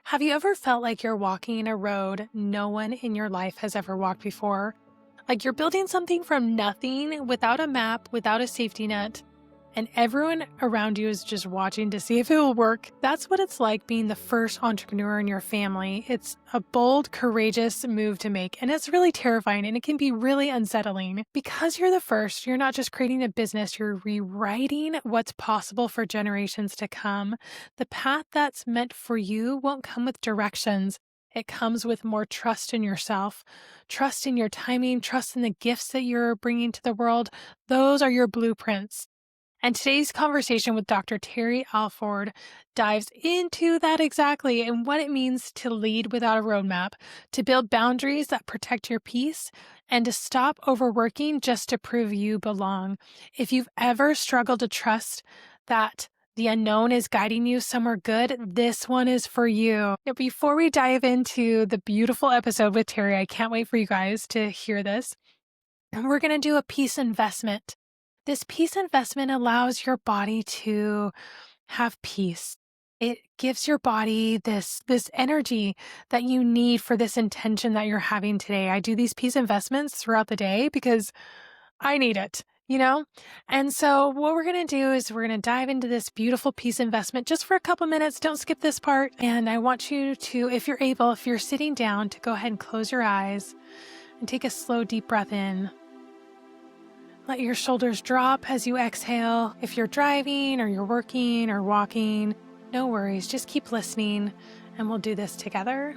Have you ever felt like you're walking a road no one in your life has ever walked before? Like you're building something from nothing, without a map, without a safety net, and everyone around you is just watching to see if it will work. That's what it's like being the first entrepreneur in your family. It's a bold, courageous move to make, and it's really terrifying, and it can be really unsettling. Because you're the first, you're not just creating a business, you're rewriting what's possible for generations to come. The path that's meant for you won't come with directions. It comes with more trust in yourself, trust in your timing, trust in the gifts that you're bringing to the world. Those are your blueprints. And today's conversation with Dr. Terri Alford dives into that exactly and what it means to lead without a roadmap, to build boundaries that protect your peace, and to stop overworking just to prove you belong. If you've ever struggled to trust that the unknown is guiding you somewhere good, this one is for you. Now, before we dive into the beautiful episode with Terri, I can't wait for you guys to hear this. We're going to do a peace investment. This peace investment allows your body to have peace. It gives your body this energy that you need for this intention that you're having today. I do these peace investments throughout the day because I need it, And so what we're going to do is we're going to dive into this beautiful peace investment just for a couple minutes. Don't skip this part. And I want you to, if you're able, if you're sitting down, to go ahead and close your eyes and take a slow, deep breath in. Let your shoulders drop as you exhale. If you're driving or you're working or walking, no worries. Just keep listening and we'll do this together.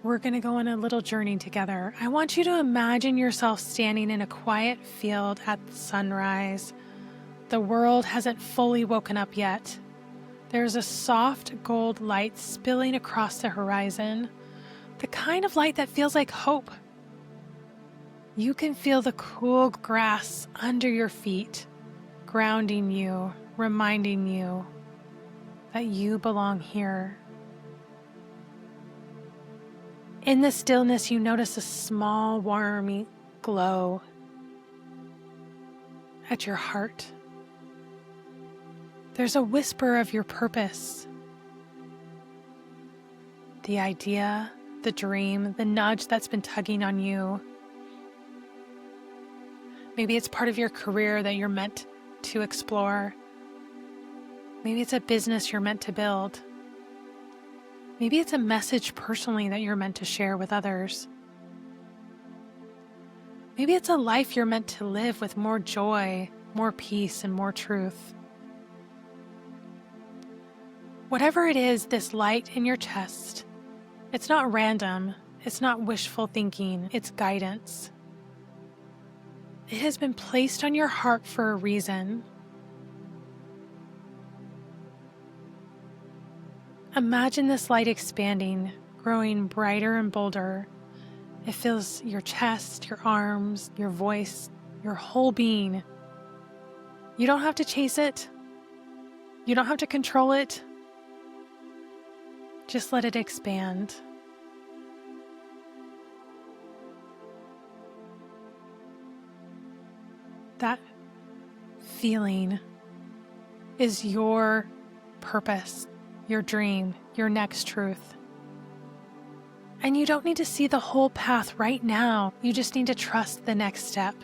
We're going to go on a little journey together. I want you to imagine yourself standing in a quiet field at sunrise. The world hasn't fully woken up yet. There's a soft gold light spilling across the horizon, the kind of light that feels like hope. You can feel the cool grass under your feet, grounding you, reminding you that you belong here. In the stillness, you notice a small, warm glow at your heart. There's a whisper of your purpose, the idea, the dream, the nudge that's been tugging on you. Maybe it's part of your career that you're meant to explore. Maybe it's a business you're meant to build. Maybe it's a message personally that you're meant to share with others. Maybe it's a life you're meant to live with more joy, more peace, and more truth. Whatever it is, this light in your chest, it's not random, it's not wishful thinking, it's guidance. It has been placed on your heart for a reason. Imagine this light expanding, growing brighter and bolder. It fills your chest, your arms, your voice, your whole being. You don't have to chase it. You don't have to control it. Just let it expand. That feeling is your purpose, your dream, your next truth. And you don't need to see the whole path right now. You just need to trust the next step.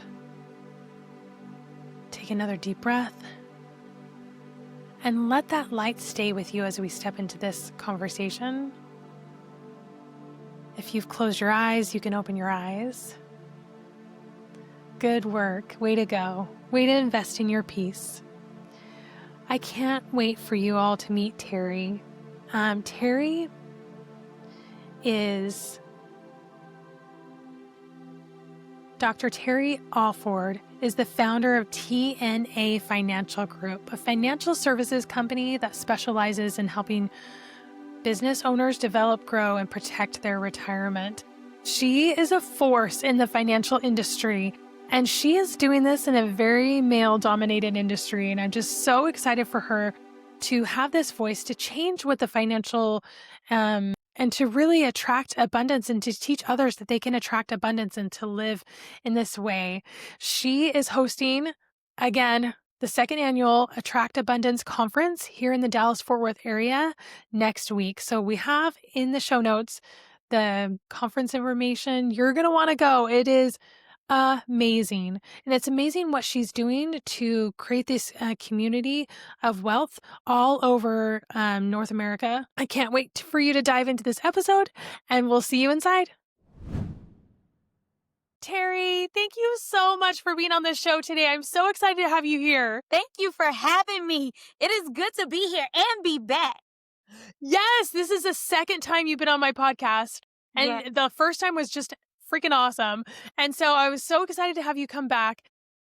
Take another deep breath and let that light stay with you as we step into this conversation. If you've closed your eyes, you can open your eyes. Good work. Way to go. Way to invest in your peace. I can't wait for you all to meet Terri. Terri is Dr. Terri Alford is the founder of TNA Financial Group, a financial services company that specializes in helping business owners develop, grow, and protect their retirement. She is a force in the financial industry. And she is doing this in a very male-dominated industry, and I'm just so excited for her to have this voice to change what the financial and to really attract abundance and to teach others that they can attract abundance and to live in this way. She is hosting, again, the second annual Attract Abundance Conference here in the Dallas-Fort Worth area next week. So we have in the show notes the conference information. You're going to want to go. It is amazing. And it's amazing what she's doing to create this community of wealth all over North America. I can't wait for you to dive into this episode, and we'll see you inside. Terri, thank you so much for being on the show today. I'm so excited to have you here. Thank you for having me. It is good to be here and be back. Yes, this is the second time you've been on my podcast. And the first time was just freaking awesome. And so I was so excited to have you come back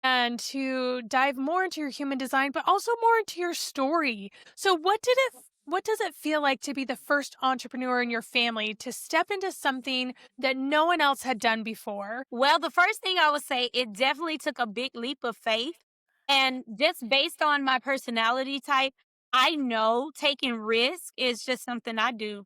and to dive more into your human design, but also more into your story. So what does it feel like to be the first entrepreneur in your family to step into something that no one else had done before? Well, the first thing I would say, it definitely took a big leap of faith. And just based on my personality type, I know taking risk is just something I do.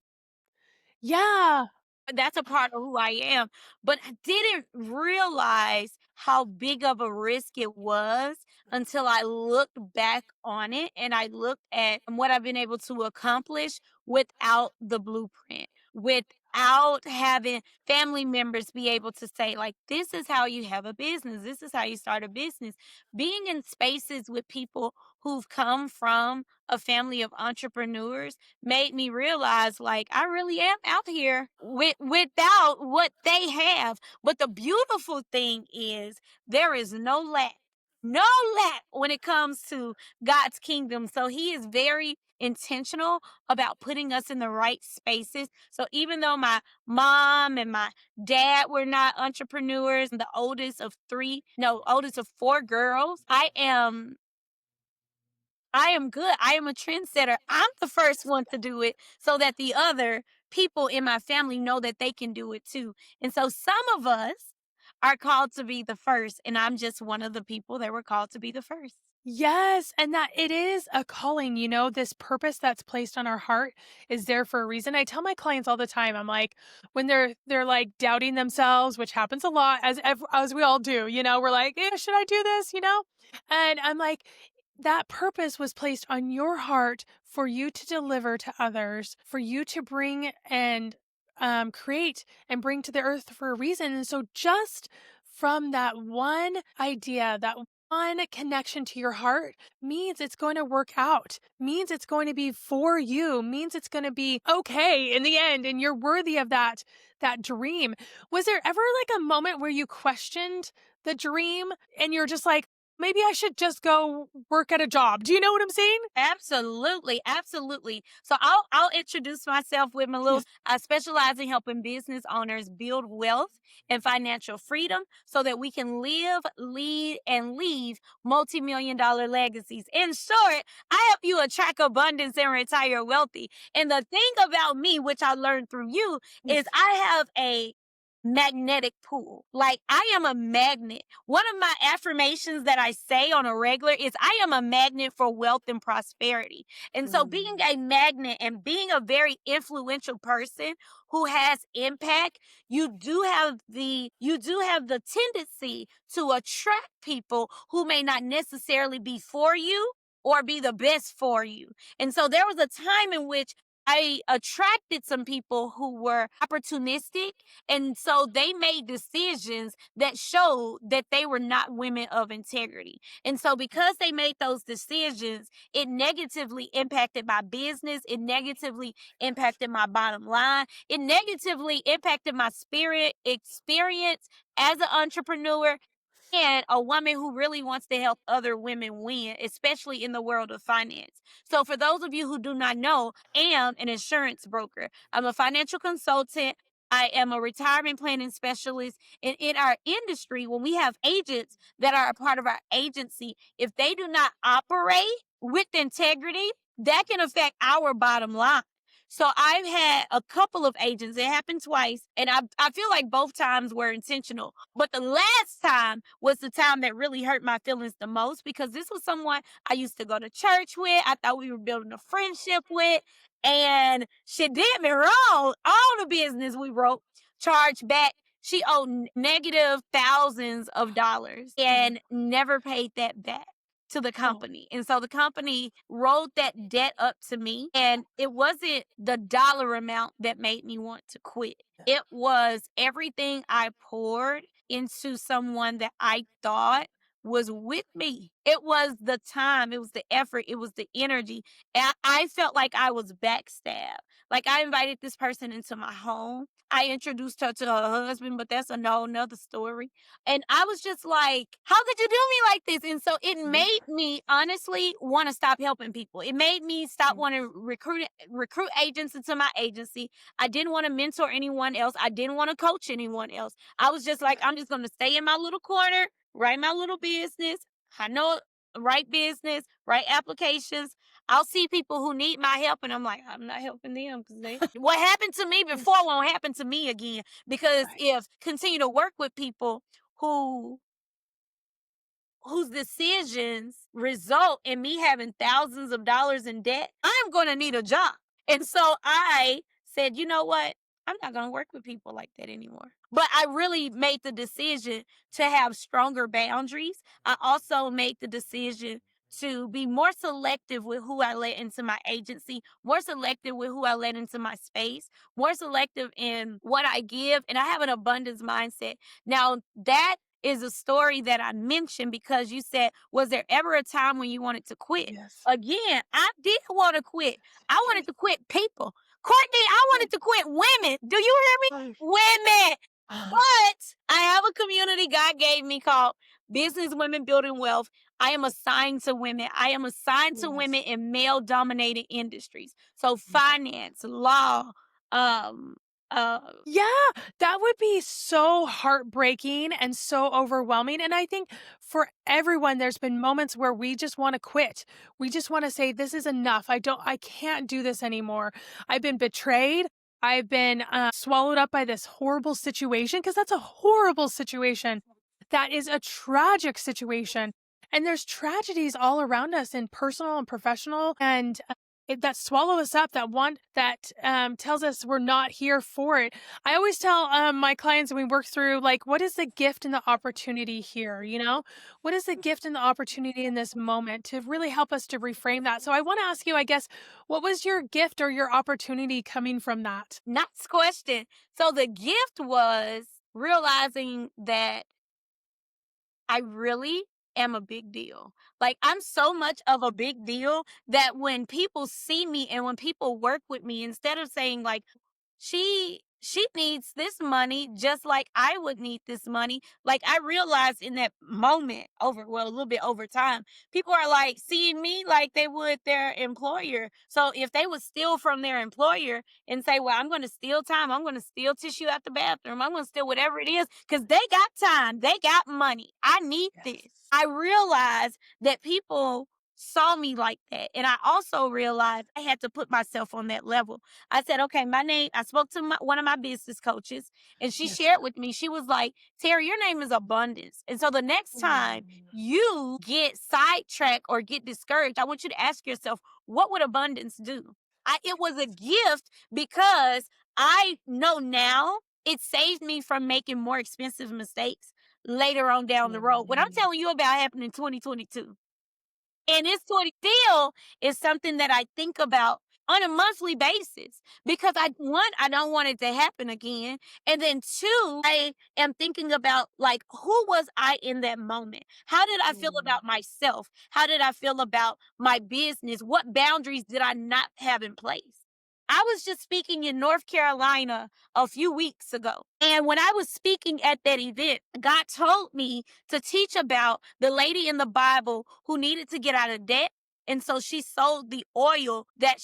Yeah. That's a part of who I am. But I didn't realize how big of a risk it was until I looked back on it and I looked at what I've been able to accomplish without the blueprint, without having family members be able to say, like, this is how you have a business, this is how you start a business. Being in spaces with people who've come from a family of entrepreneurs made me realize, like, I really am out here without what they have. But the beautiful thing is there is no lack. No lack when it comes to God's kingdom. So he is very intentional about putting us in the right spaces. So even though my mom and my dad were not entrepreneurs, the oldest of four girls, I am good. I am a trendsetter. I'm the first one to do it so that the other people in my family know that they can do it too. And so some of us are called to be the first, and I'm just one of the people that were called to be the first. Yes, and that it is a calling, this purpose that's placed on our heart is there for a reason. I tell my clients all the time, I'm like, when they're like doubting themselves, which happens a lot as we all do, we're like, should I do this, And I'm like, that purpose was placed on your heart for you to deliver to others, for you to bring and create and bring to the earth for a reason. And so just from that one idea, that one connection to your heart means it's going to work out, means it's going to be for you, means it's going to be okay in the end, and you're worthy of that dream. Was there ever like a moment where you questioned the dream and you're just like, maybe I should just go work at a job? Do you know what I'm saying? Absolutely, absolutely. So I'll introduce myself with my little. Yes. I specialize in helping business owners build wealth and financial freedom so that we can live, lead, and leave multi-million-dollar legacies. In short, I help you attract abundance and retire wealthy. And the thing about me, which I learned through you, is I have a magnetic pull. Like, I am a magnet. One of my affirmations that I say on a regular is I am a magnet for wealth and prosperity. And so being a magnet and being a very influential person who has impact, you do have the tendency to attract people who may not necessarily be for you or be the best for you. And so there was a time in which I attracted some people who were opportunistic, and so they made decisions that showed that they were not women of integrity. And so because they made those decisions, it negatively impacted my business. It negatively impacted my bottom line. It negatively impacted my spirit experience as an entrepreneur and a woman who really wants to help other women win, especially in the world of finance. So for those of you who do not know, I am an insurance broker. I'm a financial consultant. I am a retirement planning specialist. And in our industry, when we have agents that are a part of our agency, if they do not operate with integrity, that can affect our bottom line. So I've had a couple of agents. It happened twice. And I feel like both times were intentional. But the last time was the time that really hurt my feelings the most, because this was someone I used to go to church with. I thought we were building a friendship with. And she did me wrong. All the business we wrote, charged back. She owed negative thousands of dollars and never paid that back. to the Oh, company. And so the company rolled that debt up to me. And it wasn't the dollar amount that made me want to quit. It was everything I poured into someone that I thought was with me. It was the time, it was the effort, it was the energy. And I felt like I was backstabbed. Like I invited this person into my home. I introduced her to her husband, but that's a whole nother story. And I was just like, how could you do me like this? And so it yeah. made me honestly want to stop helping people. It made me stop Mm. wanting to recruit agents into my agency. I didn't want to mentor anyone else. I didn't want to coach anyone else. I was just like, I'm just going to stay in my little corner, write my little business. I know write business, write applications. I'll see people who need my help, and I'm like, I'm not helping them because they what happened to me before Yes. won't happen to me again. Because Right. if continue to work with people who whose decisions result in me having thousands of dollars in debt, I'm going to need a job. And so I said, you know what? I'm not going to work with people like that anymore. But I really made the decision to have stronger boundaries. I also made the decision to be more selective with who I let into my agency, more selective with who I let into my space, more selective in what I give. And I have an abundance mindset. Now, that is a story that I mentioned because you said, was there ever a time when you wanted to quit? Yes. Again, I did want to quit. I wanted Yes. to quit people. Courtney, I wanted Yes. to quit women. Do you hear me? Oh, Women. uh, But I have a community God gave me called Business Women Building Wealth. I am assigned to women. I am assigned to women yes. in male dominated industries. So Yes. finance, law, um, uh, Yeah, that would be so heartbreaking and so overwhelming. And I think for everyone, there's been moments where we just want to quit. We just want to say, this is enough. I can't do this anymore. I've been betrayed. I've been swallowed up by this horrible situation because that's a horrible situation. That is a tragic situation. And there's tragedies all around us in personal and professional. And that swallow us up, that one that tells us we're not here for it. I always tell my clients when we work through, like, what is the gift and the opportunity here? You know, what is the gift and the opportunity in this moment to really help us to reframe that? So I want to ask you, I guess, what was your gift or your opportunity coming from that? Next question. So the gift was realizing that I really am a big deal. Like I'm so much of a big deal that when people see me and when people work with me, instead of saying like, she needs this money just like I would need this money. Like I realized in that moment over well a little bit over time, people are like seeing me like they would their employer. So if they would steal from their employer and say, "Well, I'm going to steal time. I'm going to steal tissue out the bathroom. I'm going to steal whatever it is cuz they got time. They got money. I need this." Yes. I realized that people saw me like that. And I also realized I had to put myself on that level. I said, okay, my name, I spoke to one of my business coaches and she Yes. shared with me, she was like, Terri, your name is abundance. And so the next time Mm. you get sidetracked or get discouraged, I want you to ask yourself, what would abundance do? It was a gift because I know now it saved me from making more expensive mistakes later on down the road. What I'm Mhm. telling you about happened in 2022. And this sort of deal is something that I think about on a monthly basis because I don't want it to happen again. And then two, I am thinking about like, who was I in that moment? How did I feel Mm. about myself? How did I feel about my business? What boundaries did I not have in place? I was just speaking in North Carolina a few weeks ago. And when I was speaking at that event, God told me to teach about the lady in the Bible who needed to get out of debt. And so she sold the oil that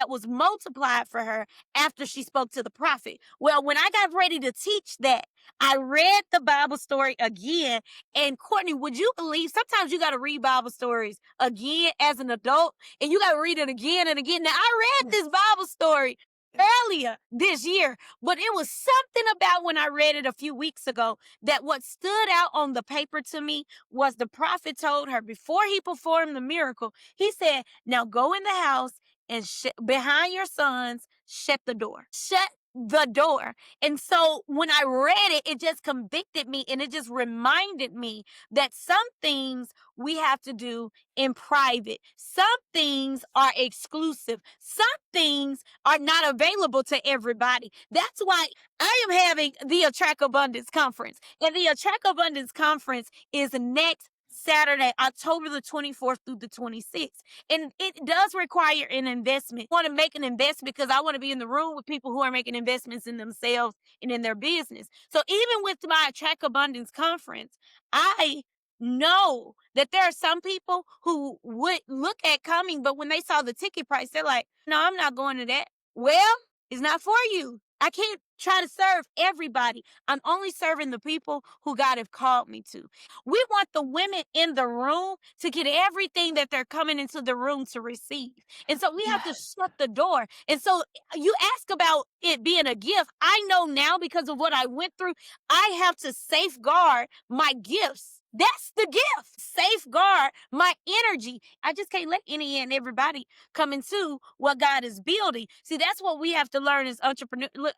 was multiplied for her after she spoke to the prophet. Well, when I got ready to teach that, I read the Bible story again. And Courtney, would you believe sometimes you got to read Bible stories again as an adult and you got to read it again and again. Now, I read Yes. this Bible story Yes. earlier this year, but it was something about when I read it a few weeks ago that what stood out on the paper to me was the prophet told her before he performed the miracle, he said, now go in the house and behind your sons, shut the door. Shut the door. And so when I read it, it just convicted me and it just reminded me that some things we have to do in private. Some things are exclusive. Some things are not available to everybody. That's why I am having the Attract Abundance Conference. And the Attract Abundance Conference is next Saturday, October the 24th through the 26th. And it does require an investment. I want to make an investment because I want to be in the room with people who are making investments in themselves and in their business. So even with my Attract Abundance Conference, I know that there are some people who would look at coming, but when they saw the ticket price, they're like, no, I'm not going to that. Well, it's not for you. I can't try to serve everybody. I'm only serving the people who God have called me to. We want the women in the room to get everything that they're coming into the room to receive. And so we have to Yes. shut the door. And so you ask about it being a gift. I know now because of what I went through, I have to safeguard my gifts. That's the gift. Safeguard my energy. I just can't let any and everybody come into what God is building. See, that's what we have to learn as entrepreneurs. Look,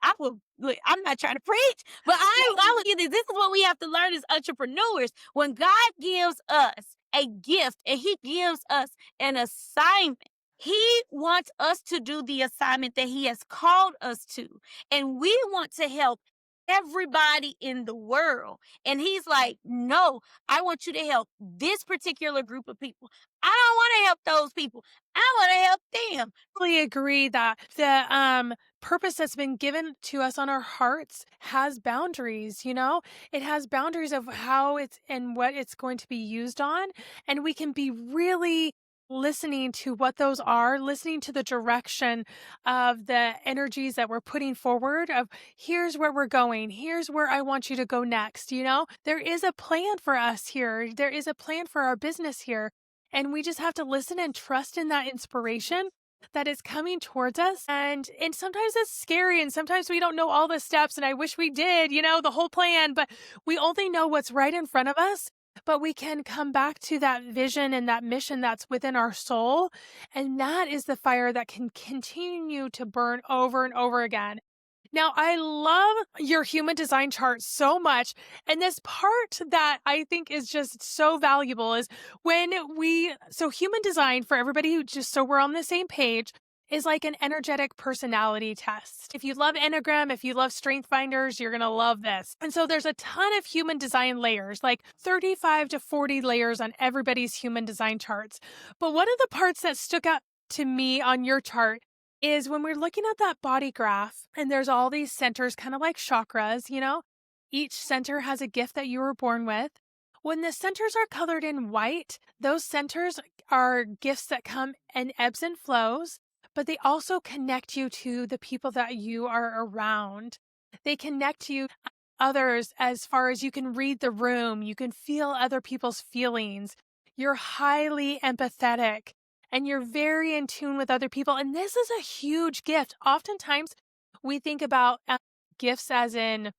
I'm not trying to preach, but I look at this. This is what we have to learn as entrepreneurs. When God gives us a gift and He gives us an assignment, He wants us to do the assignment that He has called us to. And we want to help everybody in the world. And He's like, no, I want you to help this particular group of people. I don't want to help those people. I want to help them. Totally agree that the purpose that's been given to us on our hearts has boundaries, you know? It has boundaries of how it's and what it's going to be used on. And we can be really listening to what those are, listening to the direction of the energies that we're putting forward of here's where we're going, here's where I want you to go next, you know? There is a plan for us here. There is a plan for our business here. And we just have to listen and trust in that inspiration that is coming towards us. And sometimes it's scary and sometimes we don't know all the steps and I wish we did, you know, the whole plan, but we only know what's right in front of us. But we can come back to that vision and that mission that's within our soul. And that is the fire that can continue to burn over and over again. Now, I love your human design chart so much. And this part that I think is just so valuable is so human design, for everybody who just so we're on the same page, is like an energetic personality test. If you love Enneagram, if you love Strength Finders, you're going to love this. And so there's a ton of human design layers, like 35 to 40 layers on everybody's human design charts. But one of the parts that stuck out to me on your chart is when we're looking at that body graph and there's all these centers, kind of like chakras, you know, each center has a gift that you were born with. When the centers are colored in white, those centers are gifts that come in ebbs and flows, but they also connect you to the people that you are around. They connect you others as far as you can read the room, you can feel other people's feelings. You're highly empathetic and you're very in tune with other people. And this is a huge gift. Oftentimes, we think about gifts as in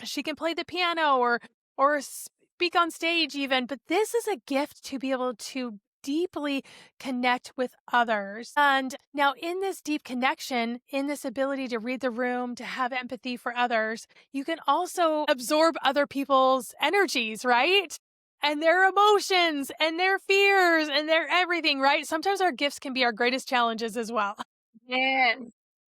she can play the piano or speak on stage even, but this is a gift to be able to deeply connect with others. And now in this deep connection, in this ability to read the room, to have empathy for others, you can also absorb other people's energies, right? And their emotions and their fears and their everything, right? Sometimes our gifts can be our greatest challenges as well. Yes.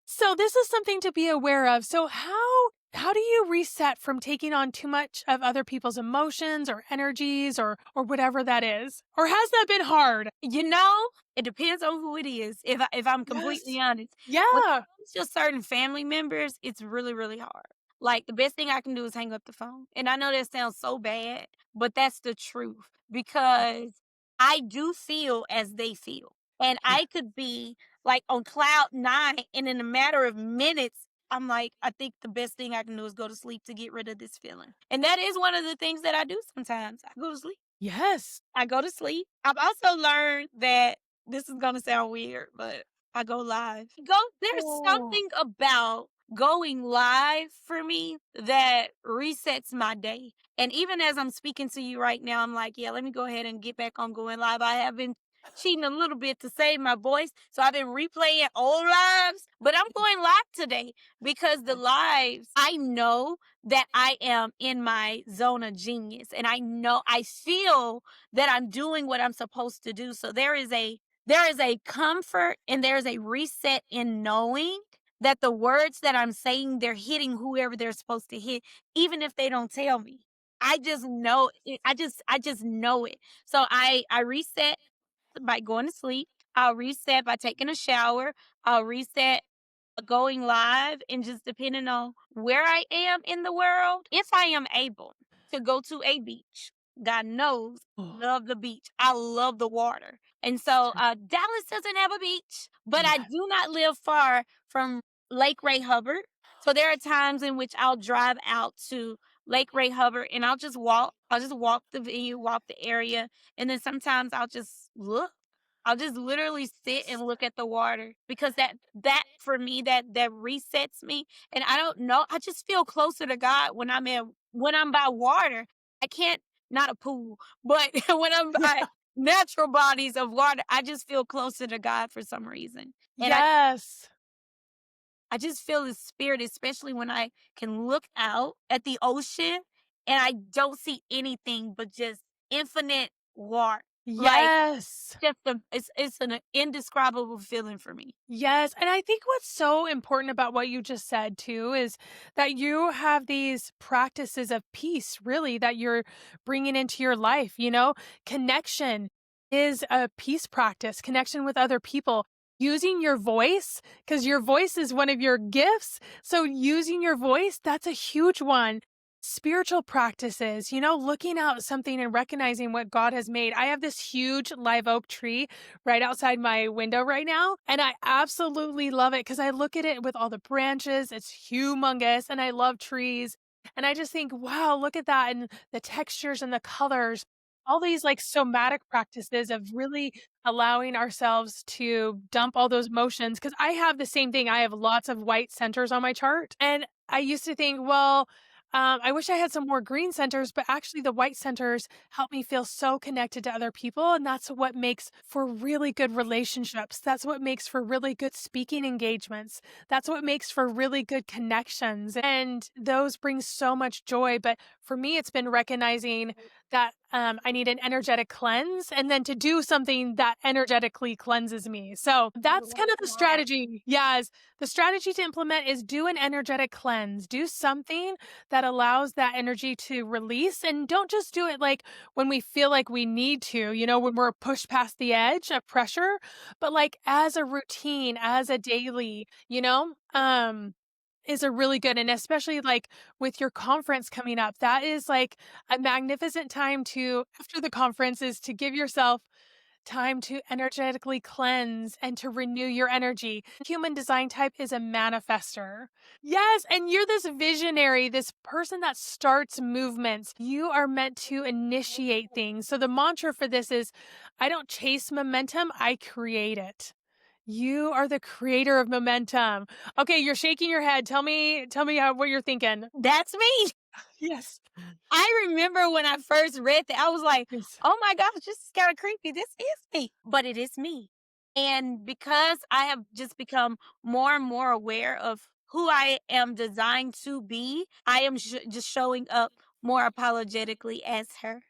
So this is something to be aware of. So how do you reset from taking on too much of other people's emotions or energies or whatever that is? Or has that been hard? You know, it depends on who it is. If I'm completely Yes. honest, when it Yeah. comes to certain family members, it's really really hard. Like the best thing I can do is hang up the phone. And I know that sounds so bad, but that's the truth because I do feel as they feel. And Yeah. I could be like on cloud nine, and in a matter of minutes, I'm like, I think the best thing I can do is go to sleep to get rid of this feeling. And that is one of the things that I do sometimes. I go to sleep. Yes. I go to sleep. I've also learned that this is gonna sound weird, but I go live. There's Oh. something about going live for me that resets my day. And even as I'm speaking to you right now, I'm like, yeah, let me go ahead and get back on going live. I have been cheating a little bit to save my voice. So I've been replaying old lives, but I'm going live today because the lives, I know that I am in my zone of genius and I feel that I'm doing what I'm supposed to do. So there is a comfort and there is a reset in knowing that the words that I'm saying, they're hitting whoever they're supposed to hit, even if they don't tell me. I just know it. I just know it. So I reset by going to sleep. I'll reset by taking a shower. I'll reset going live, and just depending on where I am in the world, if I am able to go to a beach, God knows, Oh, love the beach. I love the water. And so Dallas doesn't have a beach, but I yeah. do not live far from Lake Ray Hubbard. So there are times in which I'll drive out to Lake Ray Hubbard and I'll just walk. I'll just walk the venue, walk the area, and then sometimes I'll just look. I'll just literally sit and look at the water because that for me that resets me. And I don't know, I just feel closer to God when I'm by water. I can't, not a pool, but when I'm by natural bodies of water, I just feel closer to God for some reason. And Yes. I just feel his spirit, especially when I can look out at the ocean and I don't see anything but just infinite water. Like, Yes. it's an indescribable feeling for me. Yes, and I think what's so important about what you just said too is that you have these practices of peace, really, that you're bringing into your life. Connection is a peace practice, connection with other people. Using your voice, because your voice is one of your gifts. So, using your voice, that's a huge one. Spiritual practices, looking out something and recognizing what God has made. I have this huge live oak tree right outside my window right now. And I absolutely love it because I look at it with all the branches. It's humongous and I love trees. And I just think, wow, look at that. And the textures and the colors, all these like somatic practices of really allowing ourselves to dump all those motions. Cause I have the same thing. I have lots of white centers on my chart. And I used to think, well, I wish I had some more green centers, but actually, the white centers help me feel so connected to other people. And that's what makes for really good relationships. That's what makes for really good speaking engagements. That's what makes for really good connections. And those bring so much joy. But for me, it's been recognizing that I need an energetic cleanse and then to do something that energetically cleanses me. So that's kind of the strategy. Yes. The strategy to implement is do an energetic cleanse, do something that allows that energy to release. And don't just do it like when we feel like we need to, when we're pushed past the edge of pressure, but like as a routine, as a daily, is a really good, and especially like with your conference coming up, that is like a magnificent time to, after the conference, is to give yourself time to energetically cleanse and to renew your energy. Human design type is a manifestor. Yes, and you're this visionary, this person that starts movements. You are meant to initiate things. So the mantra for this is I don't chase momentum, I create it. You are the creator of momentum. Okay, you're shaking your head. Tell me what you're thinking. That's me. Yes. I remember when I first read that, I was like, Yes. oh my gosh, this is kind of creepy. This is me, but it is me. And because I have just become more and more aware of who I am designed to be, I am just showing up more apologetically as her.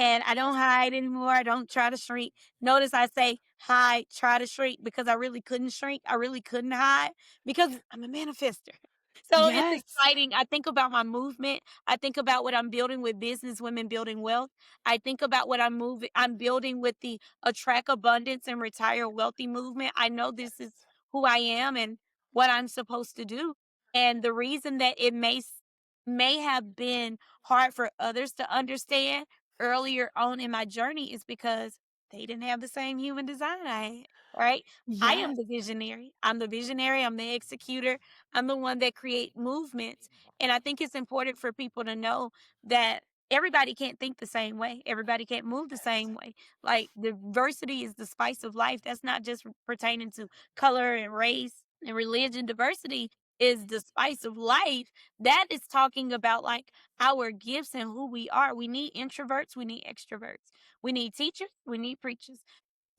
And I don't hide anymore. I don't try to shrink. Notice I say hide, try to shrink because I really couldn't shrink. I really couldn't hide because I'm a manifester. So it's Yes. exciting. I think about my movement. I think about what I'm building with business women building wealth. I think about what I'm building with the attract abundance and retire wealthy movement. I know this is who I am and what I'm supposed to do. And the reason that it may have been hard for others to understand earlier on in my journey is because they didn't have the same human design I had, right? I am Yes. the visionary. I'm the visionary. I'm the executor. I'm the one that create movements. And I think it's important for people to know that everybody can't think the same way. Everybody can't move the same way. Like diversity is the spice of life. That's not just pertaining to color and race and religion. Diversity is the spice of life. That is talking about like our gifts and who we are. We need introverts, we need extroverts. We need teachers, we need preachers.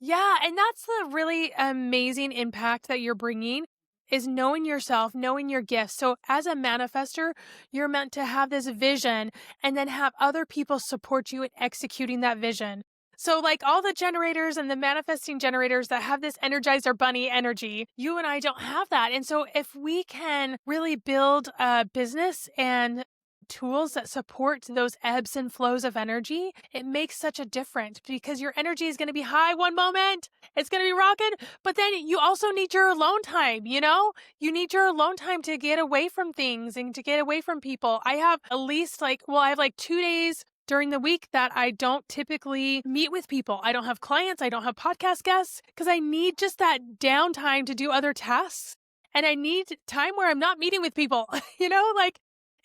Yeah, and that's the really amazing impact that you're bringing is knowing yourself, knowing your gifts. So as a manifester, you're meant to have this vision and then have other people support you in executing that vision. So like all the generators and the manifesting generators that have this energizer bunny energy, you and I don't have that. And so if we can really build a business and tools that support those ebbs and flows of energy, it makes such a difference because your energy is going to be high one moment, it's going to be rocking, but then you also need your alone time, you know? You need your alone time to get away from things and to get away from people. I have at least I have like 2 days during the week that I don't typically meet with people. I don't have clients, I don't have podcast guests because I need just that downtime to do other tasks. And I need time where I'm not meeting with people, you know,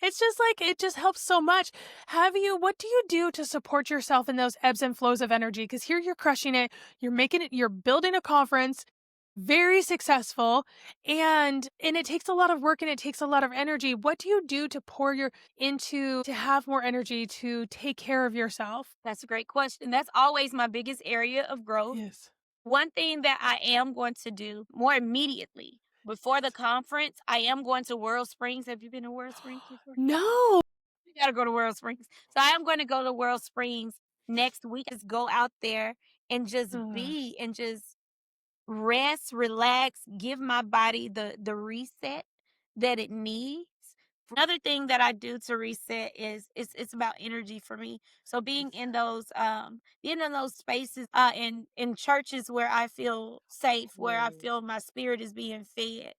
it's just like it just helps so much. What do you do to support yourself in those ebbs and flows of energy? Because here you're crushing it, you're making it, you're building a conference, very successful, and it takes a lot of work and it takes a lot of energy. What do you do to pour your into to have more energy to take care of yourself? That's a great question. That's always my biggest area of growth. Yes. One thing that I am going to do more immediately before the conference, I am going to World Springs. Have you been to World Springs before? No. You got to go to World Springs. So I am going to go to World Springs next week. Just go out there and just Uh, be and just rest, relax, give my body the reset that it needs. Another thing that I do to reset is it's about energy for me. So being in those spaces in churches where I feel safe, where I feel my spirit is being fed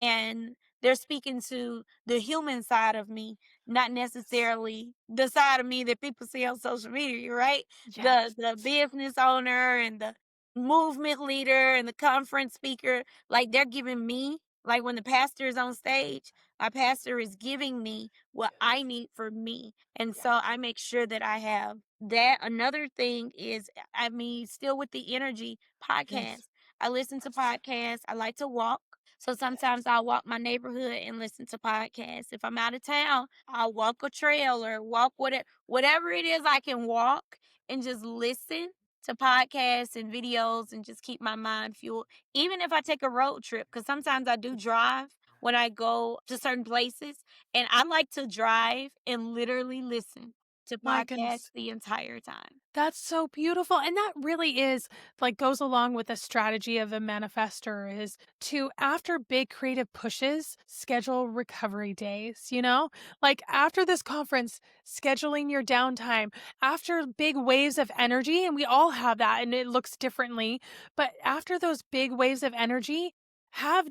and they're speaking to the human side of me, not necessarily the side of me that people see on social media, right? yes. The business owner and the movement leader and the conference speaker, like they're giving me, like when the pastor is on stage, my pastor is giving me what I need for me. And so I make sure that I have that. Another thing is, I mean, still with the energy Yes. podcast. I listen to podcasts. I like to walk. So sometimes I'll walk my neighborhood and listen to podcasts. If I'm out of town, I'll walk a trail or walk whatever it is I can walk and just listen to podcasts and videos and just keep my mind fueled. Even if I take a road trip, because sometimes I do drive when I go to certain places, and I like to drive and literally listen to My podcasts goodness. the entire time. That's so beautiful. And that really is goes along with the strategy of a manifester is to, after big creative pushes, schedule recovery days, you know? Like after this conference, scheduling your downtime, after big waves of energy, and we all have that and it looks differently, but after those big waves of energy, have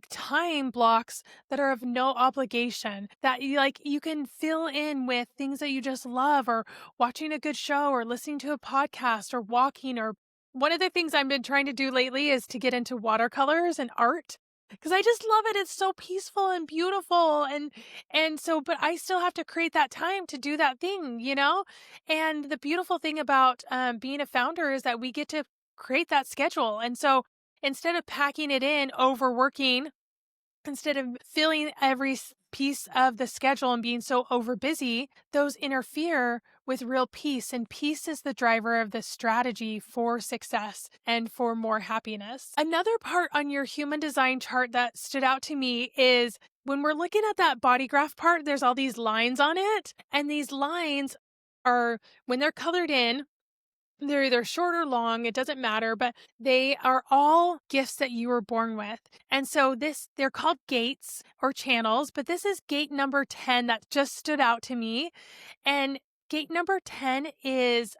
time blocks that are of no obligation that you can fill in with things that you just love, or watching a good show or listening to a podcast or walking. Or one of the things I've been trying to do lately is to get into watercolors and art because I just love it. It's so peaceful and beautiful, but I still have to create that time to do that thing, you know. And the beautiful thing about being a founder is that we get to create that schedule. And so instead of packing it in, overworking, instead of filling every piece of the schedule and being so over busy, those interfere with real peace. And peace is the driver of the strategy for success and for more happiness. Another part on your human design chart that stood out to me is when we're looking at that body graph part, there's all these lines on it. And these lines are, when they're colored in, they're either short or long, it doesn't matter, but they are all gifts that you were born with. And so they're called gates or channels, but this is gate number 10 that just stood out to me. And gate number 10 is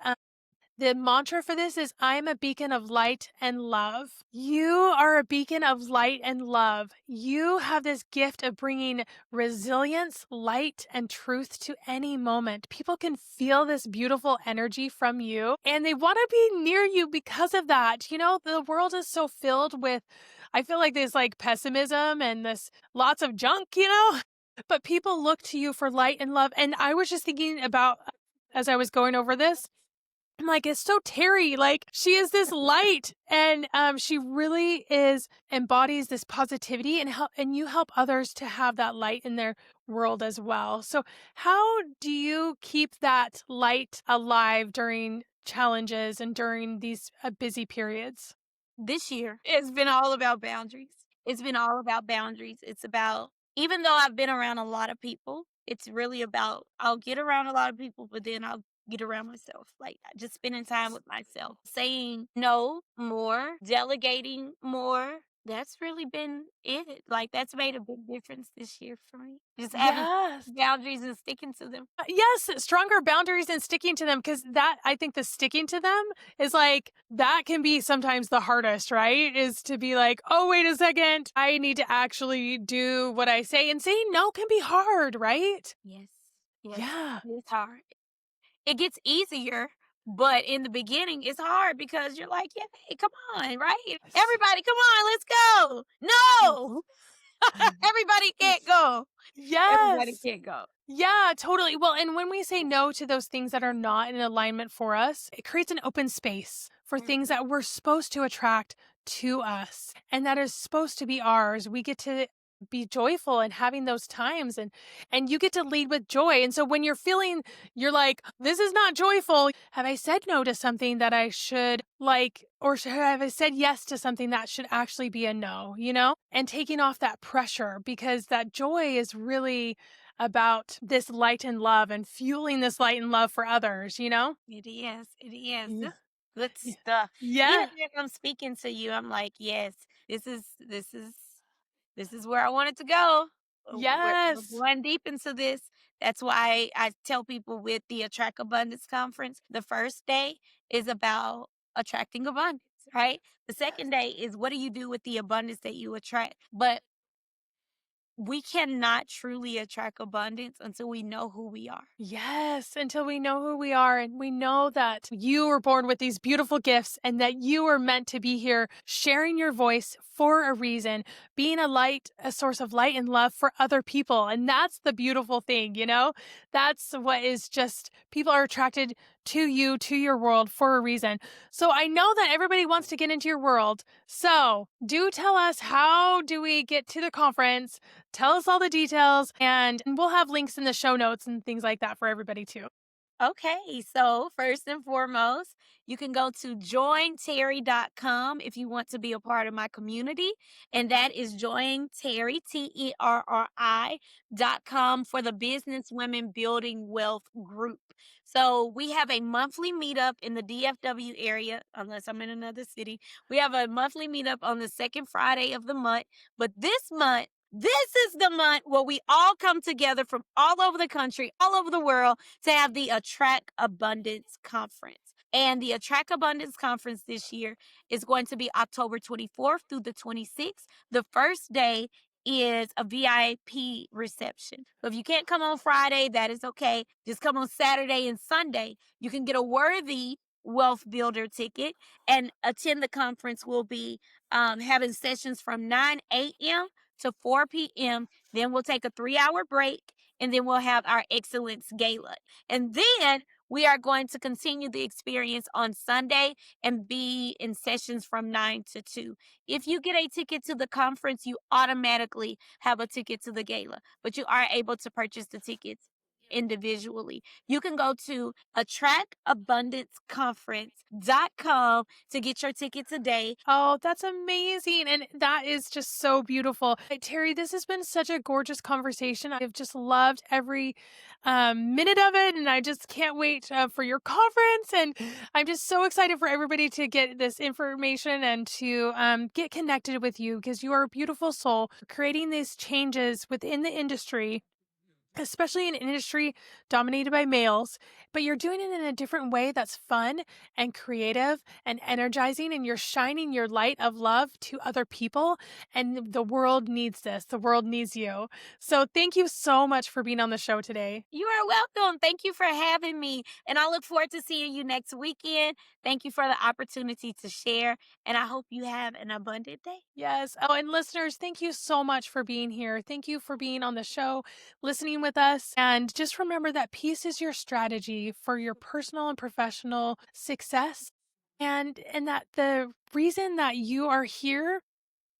the mantra for this is I am a beacon of light and love. You are a beacon of light and love. You have this gift of bringing resilience, light, and truth to any moment. People can feel this beautiful energy from you and they want to be near you because of that. You know, the world is so filled with, I feel like there's pessimism and this lots of junk, you know, but people look to you for light and love. And I was just thinking about, as I was going over this, I'm like, it's so Terri. Like, she is this light, and she really embodies this positivity, and you help others to have that light in their world as well. So, how do you keep that light alive during challenges and during these busy periods? This year, it's been all about boundaries. It's been all about boundaries. It's about, even though I've been around a lot of people, it's really about, I'll get around a lot of people, but then I'll get around myself. Like just spending time with myself, saying no more, delegating more. That's really been it. Like that's made a big difference this year for me. Just having Yes. boundaries and sticking to them. Yes, stronger boundaries and sticking to them, because that, I think the sticking to them is like, that can be sometimes the hardest, right? Is to be like, oh, wait a second, I need to actually do what I say. And saying no can be hard, right? Yes. Yes. Yeah. It's hard. It gets easier, but in the beginning, it's hard because you're like, yeah, hey, come on, right? Everybody, come on, let's go. No, everybody can't go. Everybody Yes. can't go. Yeah, totally. Well, and when we say no to those things that are not in alignment for us, it creates an open space for things Mhm. that we're supposed to attract to us and that is supposed to be ours. We get to be joyful and having those times, and you get to lead with joy. And so when you're feeling, you're like, this is not joyful. Have I said no to something that I should like, or have I said yes to something that should actually be a no, And taking off that pressure, because that joy is really about this light and love and fueling this light and love for others? It is. It is. Yeah. This good Yeah. stuff. Even Yeah. if I'm speaking to you, I'm like, yes, this is where I want it to go. We're Yes. going deep into this. That's why I tell people with the Attract Abundance Conference, the first day is about attracting abundance, right? The second day is what do you do with the abundance that you attract? But we cannot truly attract abundance until we know who we are. Yes, until we know who we are and we know that you were born with these beautiful gifts and that you are meant to be here sharing your voice for a reason, being a light, a source of light and love for other people. And that's the beautiful thing? That's what is just, people are attracted to you, to your world for a reason. So I know that everybody wants to get into your world. So do tell us, how do we get to the conference? Tell us all the details, and we'll have links in the show notes and things like that for everybody too. Okay, so first and foremost, you can go to jointerri.com if you want to be a part of my community. And that is jointerri, Terri.com for the Business Women Building Wealth group. So we have a monthly meetup in the DFW area, unless I'm in another city. We have a monthly meetup on the second Friday of the month. But this is the month where we all come together from all over the country, all over the world to have the Attract Abundance Conference. And the Attract Abundance Conference this year is going to be October 24th through the 26th. The first day is a VIP reception. So if you can't come on Friday, that is okay. Just come on Saturday and Sunday. You can get a worthy wealth builder ticket and attend the conference. We'll be having sessions from 9 a.m. to 4 p.m. Then we'll take a 3-hour break, and then we'll have our Excellence Gala. And then we are going to continue the experience on Sunday and be in sessions from 9 to 2. If you get a ticket to the conference, you automatically have a ticket to the gala, but you are able to purchase the tickets individually. You can go to attractabundanceconference.com to get your ticket today. Oh, that's amazing. And that is just so beautiful. Hey, Terri, this has been such a gorgeous conversation. I've just loved every minute of it. And I just can't wait for your conference. And I'm just so excited for everybody to get this information and to get connected with you, because you are a beautiful soul creating these changes within the industry, especially in an industry dominated by males, but you're doing it in a different way that's fun and creative and energizing, and you're shining your light of love to other people. And the world needs this. The world needs you. So thank you so much for being on the show today. You are welcome. Thank you for having me. And I look forward to seeing you next weekend. Thank you for the opportunity to share. And I hope you have an abundant day. Yes. Oh, and listeners, thank you so much for being here. Thank you for being on the show, listening with us. And just remember that peace is your strategy for your personal and professional success. And that the reason that you are here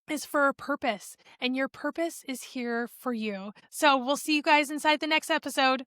is for a purpose, and your purpose is here for you. So we'll see you guys inside the next episode.